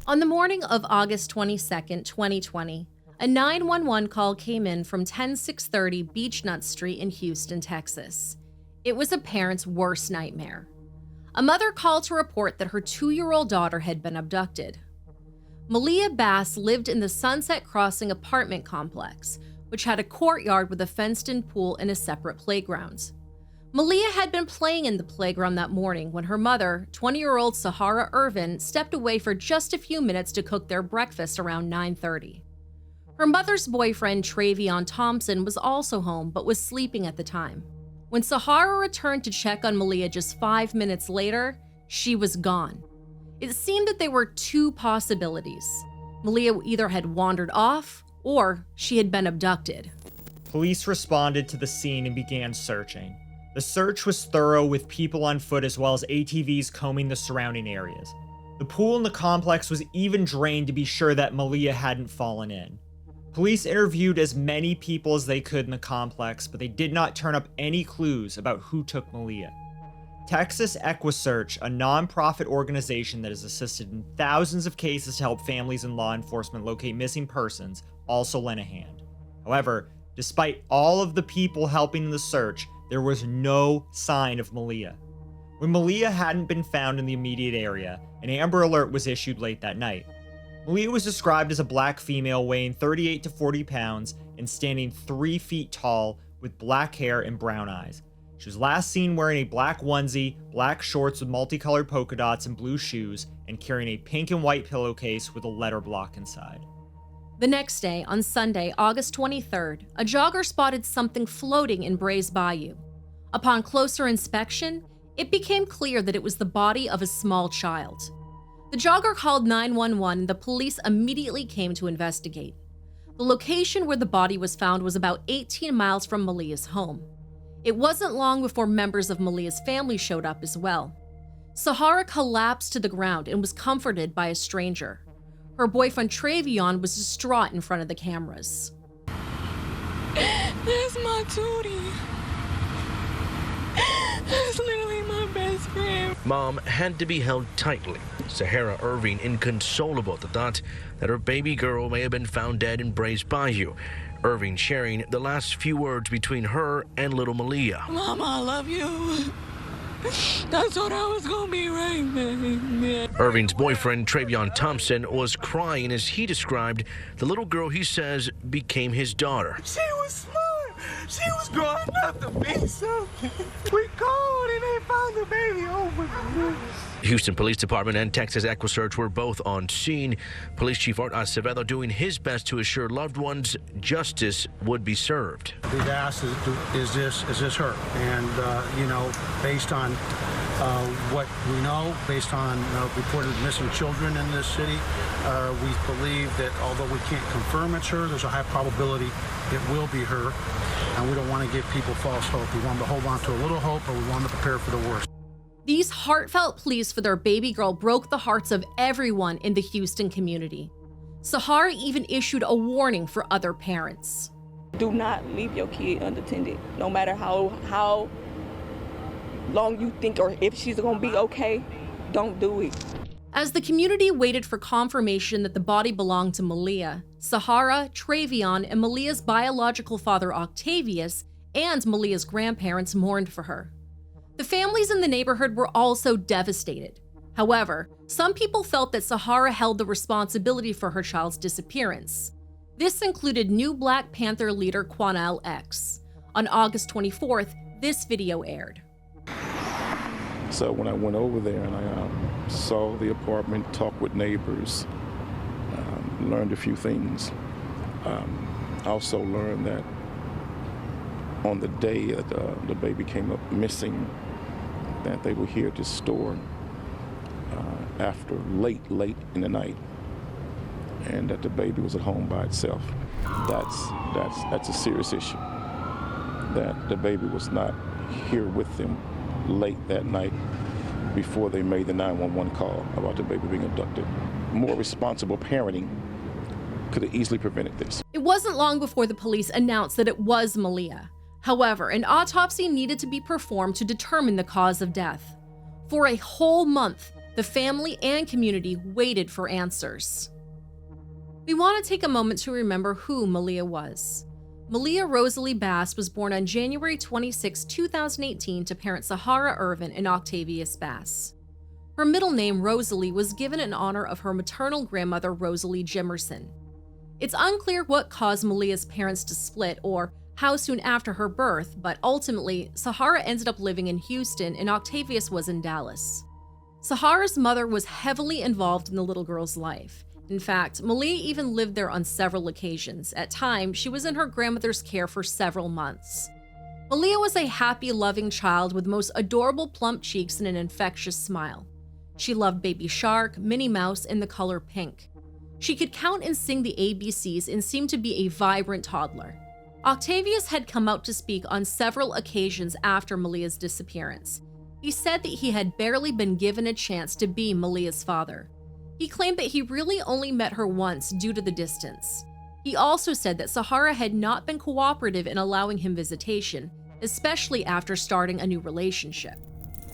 On the morning of August 22nd, 2020, a 911 call came in from 10630 Beechnut Street in Houston, Texas. It was a parent's worst nightmare. A mother called to report that her 2-year-old daughter had been abducted. Maliyah Bass lived in the Sunset Crossing apartment complex, which had a courtyard with a fenced-in pool and a separate playground. Maliyah had been playing in the playground that morning when her mother, 20-year-old Sahara Irvin, stepped away for just a few minutes to cook their breakfast around 9:30. Her mother's boyfriend, Trayon Thompson, was also home but was sleeping at the time. When Sahara returned to check on Maliyah just 5 minutes later, she was gone. It seemed that there were two possibilities. Maliyah either had wandered off or she had been abducted. Police responded to the scene and began searching. The search was thorough, with people on foot as well as ATVs combing the surrounding areas. The pool in the complex was even drained to be sure that Maliyah hadn't fallen in. Police interviewed as many people as they could in the complex, but they did not turn up any clues about who took Maliyah. Texas EquiSearch, a non-profit organization that has assisted in thousands of cases to help families and law enforcement locate missing persons, also lent a hand. However, despite all of the people helping in the search, there was no sign of Maliyah. When Maliyah hadn't been found in the immediate area, an Amber Alert was issued late that night. Maliyah was described as a black female weighing 38 to 40 pounds and standing 3 feet tall with black hair and brown eyes. She was last seen wearing a black onesie, black shorts with multicolored polka dots and blue shoes, and carrying a pink and white pillowcase with a letter block inside. The next day, on Sunday, August 23rd, a jogger spotted something floating in Brays Bayou. Upon closer inspection, it became clear that it was the body of a small child. The jogger called 911 and the police immediately came to investigate. The location where the body was found was about 18 miles from Maliyah's home. It wasn't long before members of Maliyah's family showed up as well. Sahara collapsed to the ground and was comforted by a stranger. Her boyfriend Trayon was distraught in front of the cameras. That's my Tootie. That's literally my best friend. Mom had to be held tightly. Sahara Irving inconsolable at the thought that her baby girl may have been found dead in Brays Bayou. Irving sharing the last few words between her and little Maliyah. Mama, I love you. I thought I was gonna be right, man. Irving's boyfriend, Trayon Thompson, was crying as he described the little girl he says became his daughter. She was smart. She was growing up to be something. We called and they found the baby. Oh my goodness. Houston Police Department and Texas EquiSearch were both on scene. Police Chief Art Acevedo doing his best to assure loved ones justice would be served. We've asked, is this her? And, based on what we know, based on reported missing children in this city, we believe that although we can't confirm it's her, there's a high probability it will be her. And we don't want to give people false hope. We want them to hold on to a little hope, or we want them to prepare for the worst. These heartfelt pleas for their baby girl broke the hearts of everyone in the Houston community. Sahara even issued a warning for other parents. Do not leave your kid unattended, no matter how long you think or if she's gonna be okay, don't do it. As the community waited for confirmation that the body belonged to Maliyah, Sahara, Trayon, and Maliyah's biological father Octavius and Maliyah's grandparents mourned for her. The families in the neighborhood were also devastated. However, some people felt that Sahara held the responsibility for her child's disappearance. This included new Black Panther leader Quanell X. On August 24th, this video aired. So when I went over there and I saw the apartment, talked with neighbors, learned a few things. I also learned that on the day that the baby came up missing, that they were here at this store after late in the night, and that the baby was at home by itself. That's a serious issue. That the baby was not here with them late that night before they made the 911 call about the baby being abducted. More responsible parenting could have easily prevented this. It wasn't long before the police announced that it was Maliyah. However, an autopsy needed to be performed to determine the cause of death. For a whole month, The family and community waited for answers. We want to take a moment to remember who Maliyah was. Maliyah Rosalie Bass was born on January 26, 2018 to parents Sahara Irvin and Octavius Bass. Her middle name, Rosalie, was given in honor of her maternal grandmother, Rosalie Jimerson. It's unclear what caused Maliyah's parents to split or how soon after her birth, but ultimately, Sahara ended up living in Houston and Octavius was in Dallas. Sahara's mother was heavily involved in the little girl's life. In fact, Maliyah even lived there on several occasions. At times, she was in her grandmother's care for several months. Maliyah was a happy, loving child with the most adorable plump cheeks and an infectious smile. She loved Baby Shark, Minnie Mouse, and the color pink. She could count and sing the ABCs and seemed to be a vibrant toddler. Octavius had come out to speak on several occasions after Maliyah's disappearance. He said that he had barely been given a chance to be Maliyah's father. He claimed that he really only met her once due to the distance. He also said that Sahara had not been cooperative in allowing him visitation, especially after starting a new relationship.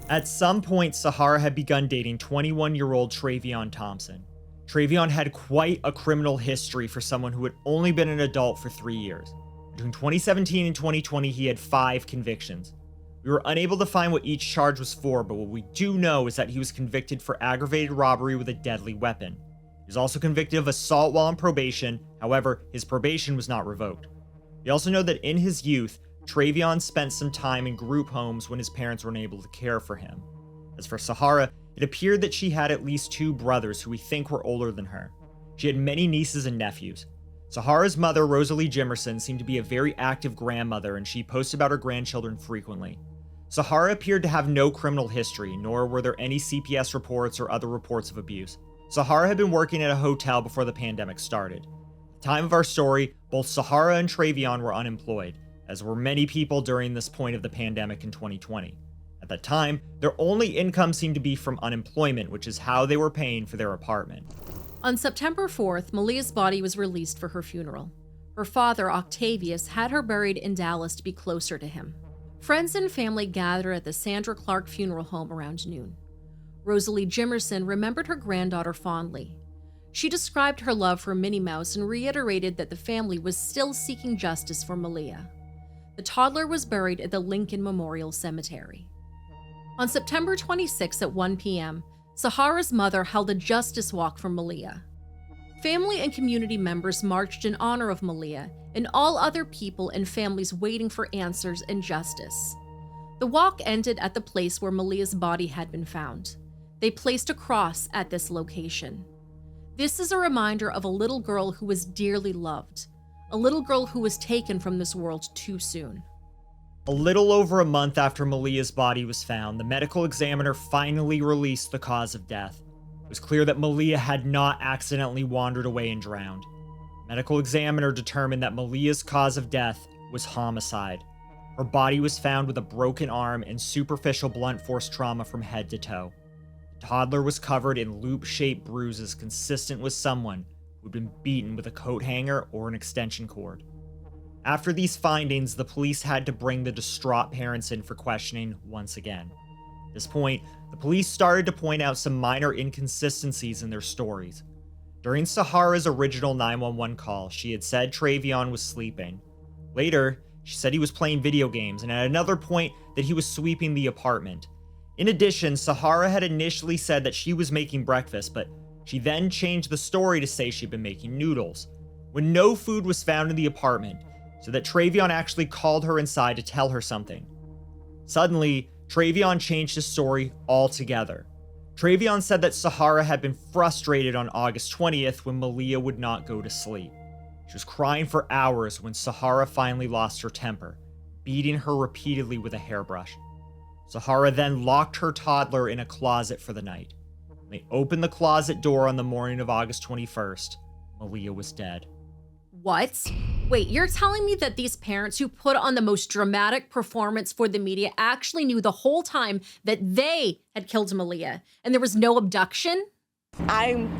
At some point, Sahara had begun dating 21-year-old Trayon Thompson. Trayon had quite a criminal history for someone who had only been an adult for 3 years. Between 2017 and 2020, he had 5 convictions. We were unable to find what each charge was for, but what we do know is that he was convicted for aggravated robbery with a deadly weapon. He was also convicted of assault while on probation, however, his probation was not revoked. We also know that in his youth, Trayon spent some time in group homes when his parents were unable to care for him. As for Sahara, it appeared that she had at least 2 brothers who we think were older than her. She had many nieces and nephews. Sahara's mother, Rosalie Jimerson, seemed to be a very active grandmother, and she posted about her grandchildren frequently. Sahara appeared to have no criminal history, nor were there any CPS reports or other reports of abuse. Sahara had been working at a hotel before the pandemic started. At the time of our story, both Sahara and Trayon were unemployed, as were many people during this point of the pandemic in 2020. At that time, their only income seemed to be from unemployment, which is how they were paying for their apartment. On September 4th, Maliyah's body was released for her funeral. Her father, Octavius, had her buried in Dallas to be closer to him. Friends and family gathered at the Sandra Clark Funeral Home around noon. Rosalie Jimerson remembered her granddaughter fondly. She described her love for Minnie Mouse and reiterated that the family was still seeking justice for Maliyah. The toddler was buried at the Lincoln Memorial Cemetery. On September 26 at 1 p.m., Sahara's mother held a justice walk for Maliyah. Family and community members marched in honor of Maliyah and all other people and families waiting for answers and justice. The walk ended at the place where Maliyah's body had been found. They placed a cross at this location. This is a reminder of a little girl who was dearly loved, a little girl who was taken from this world too soon. A little over a month after Maliyah's body was found, the medical examiner finally released the cause of death. It was clear that Maliyah had not accidentally wandered away and drowned. The medical examiner determined that Maliyah's cause of death was homicide. Her body was found with a broken arm and superficial blunt force trauma from head to toe. The toddler was covered in loop-shaped bruises consistent with someone who had been beaten with a coat hanger or an extension cord. After these findings, the police had to bring the distraught parents in for questioning once again. At this point, the police started to point out some minor inconsistencies in their stories. During Sahara's original 911 call, she had said Trayon was sleeping. Later, she said he was playing video games, and at another point that he was sweeping the apartment. In addition, Sahara had initially said that she was making breakfast, but she then changed the story to say she'd been making noodles. When no food was found in the apartment, so that Trayon actually called her inside to tell her something. Suddenly, Trayon changed his story altogether. Trayon said that Sahara had been frustrated on August 20th when Maliyah would not go to sleep. She was crying for hours when Sahara finally lost her temper, beating her repeatedly with a hairbrush. Sahara then locked her toddler in a closet for the night. When they opened the closet door on the morning of August 21st, Maliyah was dead. What? Wait, you're telling me that these parents who put on the most dramatic performance for the media actually knew the whole time that they had killed Maliyah and there was no abduction? I'm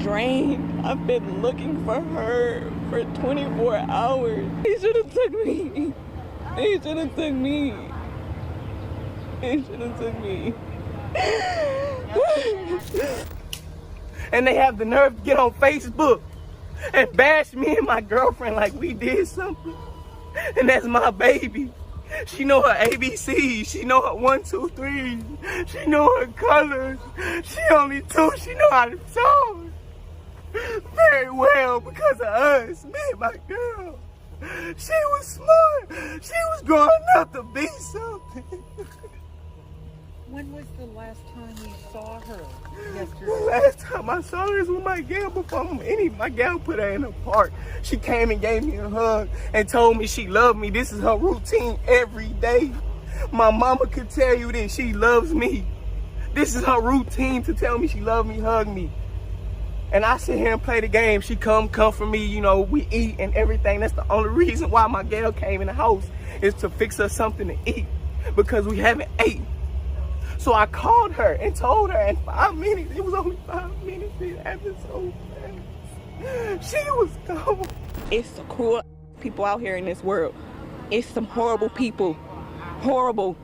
drained. I've been looking for her for 24 hours. He should have took me. He should have took me. He should have took me. And they have the nerve to get on Facebook and bash me and my girlfriend like we did something. And that's my baby. She know her ABCs. She know her 1, 2, 3. She know her colors. She only 2. She know how to talk very well because of us, me and my girl. She was smart. She was growing up to be something. When was the last time you saw her yesterday? The last time I saw her is with my gal before my gal put her in a park. She came and gave me a hug and told me she loved me. This is her routine every day. My mama could tell you that she loves me. This is her routine to tell me she loves me, hug me. And I sit here and play the game. She come for me, you know, we eat and everything. That's the only reason why my gal came in the house is to fix us something to eat because we haven't ate. So I called her and told her in 5 minutes, it was only 5 minutes, it happened so fast. She was gone. It's some cruel people out here in this world. It's some horrible people. Horrible.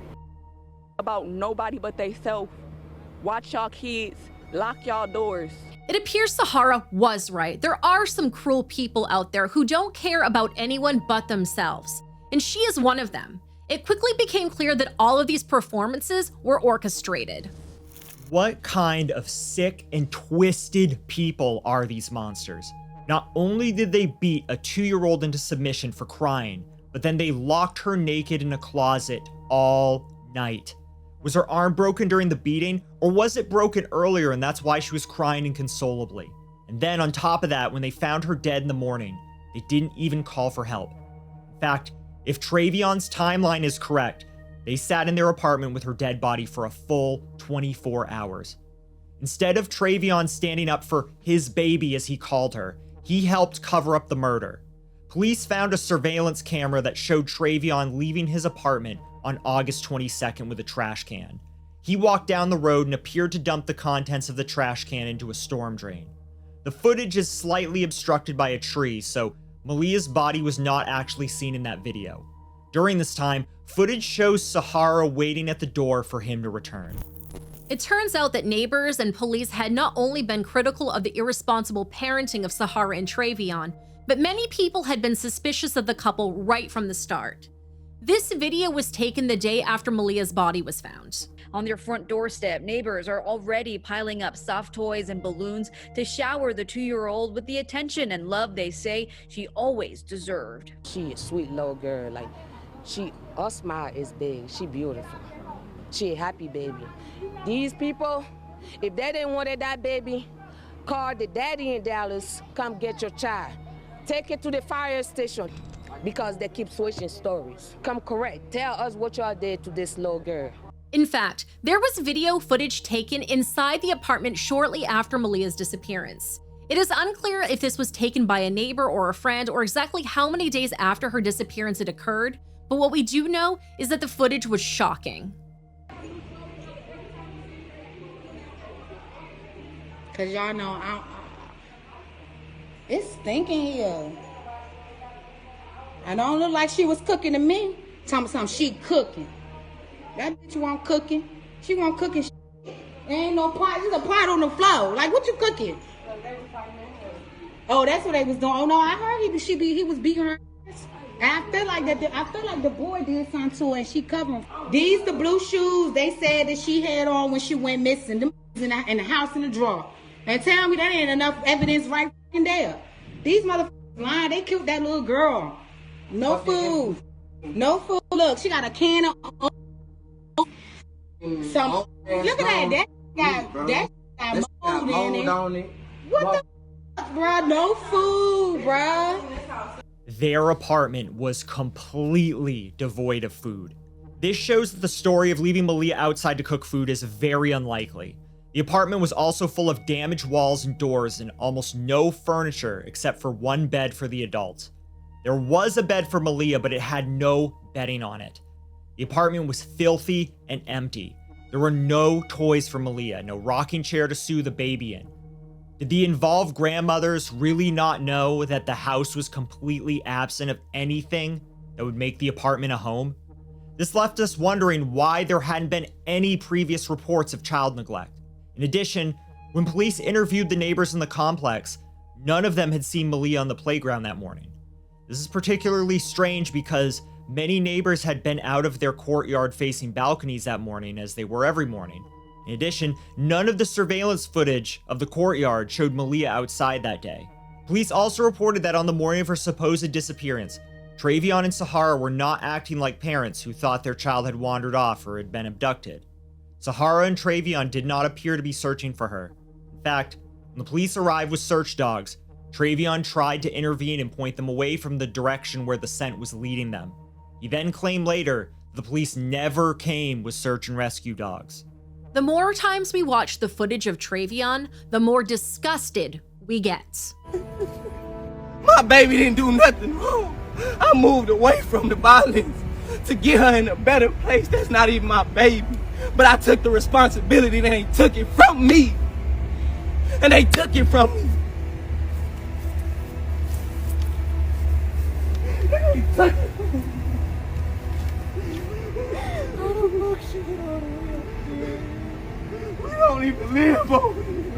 About nobody but theyself. Watch y'all kids. Lock y'all doors. It appears Sahara was right. There are some cruel people out there who don't care about anyone but themselves. And she is one of them. It quickly became clear that all of these performances were orchestrated. What kind of sick and twisted people are these monsters? Not only did they beat a 2-year-old into submission for crying, but then they locked her naked in a closet all night. Was her arm broken during the beating, or was it broken earlier and that's why she was crying inconsolably? And then on top of that, when they found her dead in the morning, they didn't even call for help. In fact, if Trayon's timeline is correct, they sat in their apartment with her dead body for a full 24 hours. Instead of Trayon standing up for his baby, as he called her, he helped cover up the murder. Police found a surveillance camera that showed Trayon leaving his apartment on August 22nd with a trash can. He walked down the road and appeared to dump the contents of the trash can into a storm drain. The footage is slightly obstructed by a tree, so Maliyah's body was not actually seen in that video. During this time, footage shows Sahara waiting at the door for him to return. It turns out that neighbors and police had not only been critical of the irresponsible parenting of Sahara and Trayon, but many people had been suspicious of the couple right from the start. This video was taken the day after Maliyah's body was found. On their front doorstep, neighbors are already piling up soft toys and balloons to shower the 2-year-old with the attention and love they say she always deserved. She a sweet little girl. Like, her smile is big. She beautiful. She a happy baby. These people, if they didn't want that baby, call the daddy in Dallas, come get your child. Take it to the fire station because they keep switching stories. Come correct. Tell us what y'all did to this little girl. In fact, there was video footage taken inside the apartment shortly after Maliyah's disappearance. It is unclear if this was taken by a neighbor or a friend or exactly how many days after her disappearance it occurred, but what we do know is that the footage was shocking. Cause y'all know it's stinking here. I don't look like she was cooking to me. Tell me something, she cooking. That bitch won't cooking. She won't cooking. There ain't no pot. There's a pot on the floor. Like, what you cooking? Oh, that's what they was doing. Oh no, I heard he was beating her ass. And I feel like the boy did something to her and she covered him. These the blue shoes they said that she had on when she went missing. Them in the house in the drawer. And tell me that ain't enough evidence right there. These motherfuckers lying. They killed that little girl. No food. No food. Look, she got a can of some. Look at that. That got mold in it. What the fuck, bro? No food, bro. Their apartment was completely devoid of food. This shows that the story of leaving Maliyah outside to cook food is very unlikely. The apartment was also full of damaged walls and doors and almost no furniture except for one bed for the adults. There was a bed for Maliyah, but it had no bedding on it. The apartment was filthy and empty. There were no toys for Maliyah, no rocking chair to soothe the baby in. Did the involved grandmothers really not know that the house was completely absent of anything that would make the apartment a home? This left us wondering why there hadn't been any previous reports of child neglect. In addition, when police interviewed the neighbors in the complex, none of them had seen Maliyah on the playground that morning. This is particularly strange because many neighbors had been out of their courtyard-facing balconies that morning, as they were every morning. In addition, none of the surveillance footage of the courtyard showed Maliyah outside that day. Police also reported that on the morning of her supposed disappearance, Trayon and Sahara were not acting like parents who thought their child had wandered off or had been abducted. Sahara and Trayon did not appear to be searching for her. In fact, when the police arrived with search dogs, Trayon tried to intervene and point them away from the direction where the scent was leading them. He then claimed later the police never came with search and rescue dogs. The more times we watch the footage of Trayon, the more disgusted we get. My baby didn't do nothing wrong. I moved away from the violence to get her in a better place. That's not even my baby. But I took the responsibility and they took it from me. And they took it from me. They took it from me. I don't know if she get all the way up there. We don't even live over here.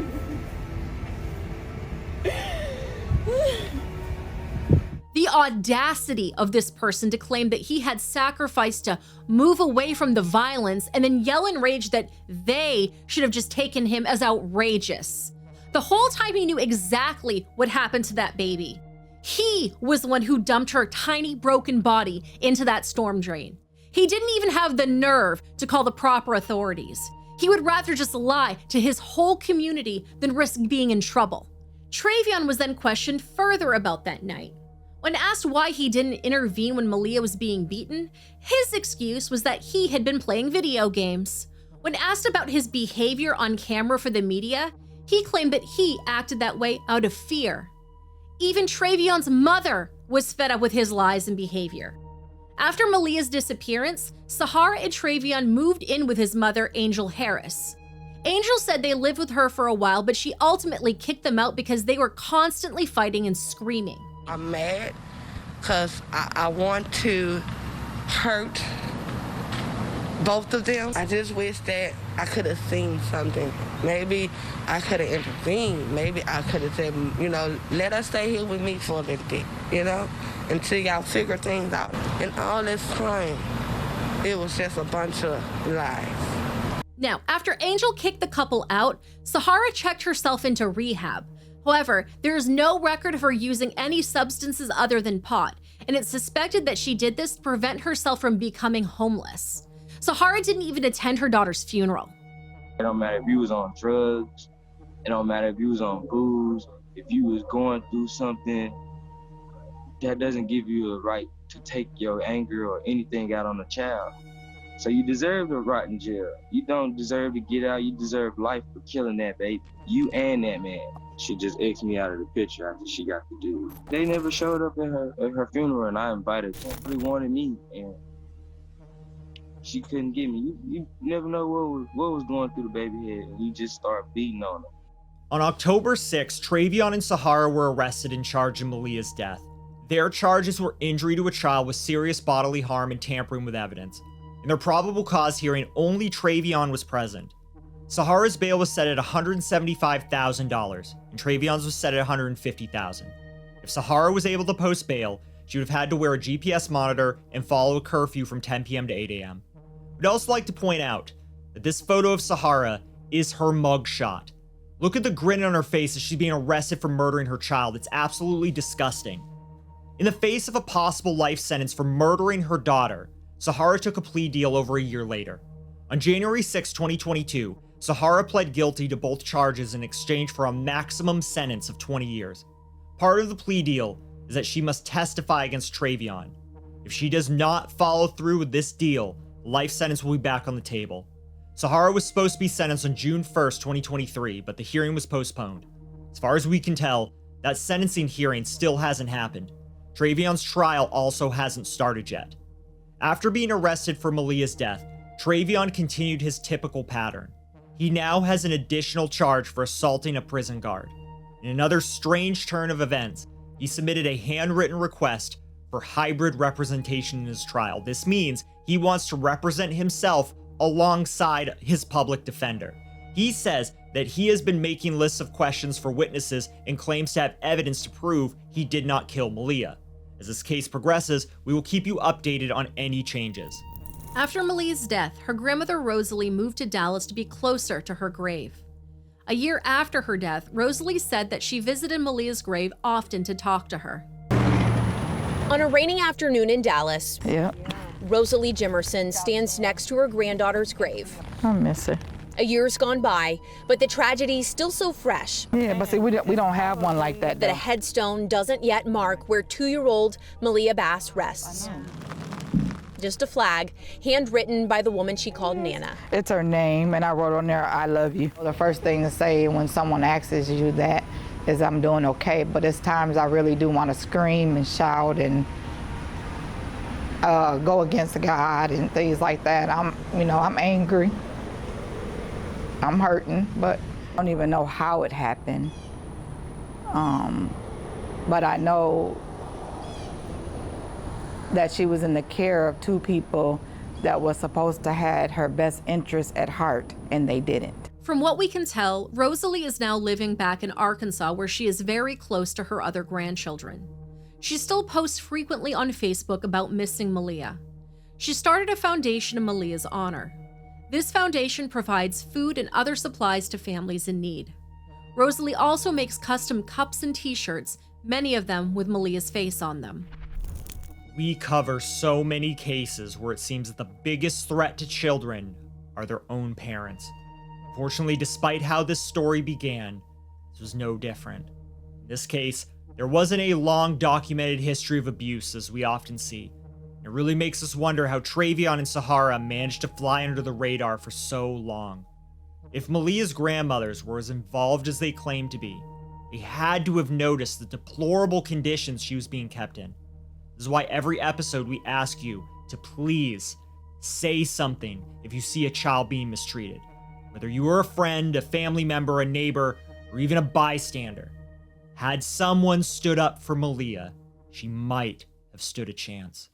The audacity of this person to claim that he had sacrificed to move away from the violence and then yell in rage that they should have just taken him as outrageous. The whole time he knew exactly what happened to that baby. He was the one who dumped her tiny broken body into that storm drain. He didn't even have the nerve to call the proper authorities. He would rather just lie to his whole community than risk being in trouble. Trayon was then questioned further about that night. When asked why he didn't intervene when Maliyah was being beaten, his excuse was that he had been playing video games. When asked about his behavior on camera for the media, he claimed that he acted that way out of fear. Even Trayon's mother was fed up with his lies and behavior. After Maliyah's disappearance, Sahara and Trayon moved in with his mother, Angel Harris. Angel said they lived with her for a while, but she ultimately kicked them out because they were constantly fighting and screaming. I'm mad because I want to hurt both of them. I just wish that I could have seen something. Maybe I could have intervened. Maybe I could have said, let us stay here with me for a little bit, until y'all figure things out. And all this time, it was just a bunch of lies. Now, after Angel kicked the couple out, Sahara checked herself into rehab. However, there is no record of her using any substances other than pot, and it's suspected that she did this to prevent herself from becoming homeless. Sahara didn't even attend her daughter's funeral. It don't matter if you was on drugs, it don't matter if you was on booze, if you was going through something, that doesn't give you a right to take your anger or anything out on a child. So you deserve to rot in jail. You don't deserve to get out. You deserve life for killing that baby. You and that man. She just X'd me out of the picture after she got the dude. They never showed up at her funeral, and I invited them. They wanted me, and she couldn't get me. You never know what was going through the baby head, and you just start beating on them. On October 6, Trayon and Sahara were arrested and charged in Malias Death. Their charges were injury to a child with serious bodily harm and tampering with evidence. In their probable cause hearing, only Trayon was present. Sahara's bail was set at $175,000, and Trayon's was set at $150,000. If Sahara was able to post bail, she would have had to wear a GPS monitor and follow a curfew from 10 p.m. to 8 a.m. We'd also like to point out that this photo of Sahara is her mugshot. Look at the grin on her face as she's being arrested for murdering her child. It's absolutely disgusting. In the face of a possible life sentence for murdering her daughter, Sahara took a plea deal over a year later. On January 6, 2022, Sahara pled guilty to both charges in exchange for a maximum sentence of 20 years. Part of the plea deal is that she must testify against Trayon. If she does not follow through with this deal, the life sentence will be back on the table. Sahara was supposed to be sentenced on June 1st, 2023, but the hearing was postponed. As far as we can tell, that sentencing hearing still hasn't happened. Trayon's trial also hasn't started yet. After being arrested for Malias death, Trayon continued his typical pattern. He now has an additional charge for assaulting a prison guard. In another strange turn of events, he submitted a handwritten request for hybrid representation in his trial. This means he wants to represent himself alongside his public defender. He says that he has been making lists of questions for witnesses and claims to have evidence to prove he did not kill Maliyah. As this case progresses, we will keep you updated on any changes. After Malia's death, her grandmother Rosalie moved to Dallas to be closer to her grave. A year after her death, Rosalie said that she visited Malia's grave often to talk to her. On a rainy afternoon in Dallas, Rosalie Jimerson stands next to her granddaughter's grave. I miss her. A year's gone by, but the tragedy still so fresh. Yeah, but see, we don't have one like that. That a headstone doesn't yet mark where 2-year-old Maliyah Bass rests. Just a flag, handwritten by the woman she called Nana. It's her name, and I wrote on there, "I love you." The first thing to say when someone asks you that is, "I'm doing okay," but it's times I really do want to scream and shout and go against God and things like that. I'm angry. I'm hurting, but I don't even know how it happened. But I know that she was in the care of 2 people that was supposed to have her best interests at heart, and they didn't. From what we can tell, Rosalie is now living back in Arkansas, where she is very close to her other grandchildren. She still posts frequently on Facebook about missing Maliyah. She started a foundation in Maliyah's honor. This foundation provides food and other supplies to families in need. Rosalie also makes custom cups and t-shirts, many of them with Maliyah's face on them. We cover so many cases where it seems that the biggest threat to children are their own parents. Unfortunately, despite how this story began, this was no different. In this case, there wasn't a long documented history of abuse as we often see. It really makes us wonder how Trayon and Sahara managed to fly under the radar for so long. If Maliyah's grandmothers were as involved as they claimed to be, they had to have noticed the deplorable conditions she was being kept in. This is why every episode we ask you to please say something if you see a child being mistreated. Whether you are a friend, a family member, a neighbor, or even a bystander. Had someone stood up for Maliyah, she might have stood a chance.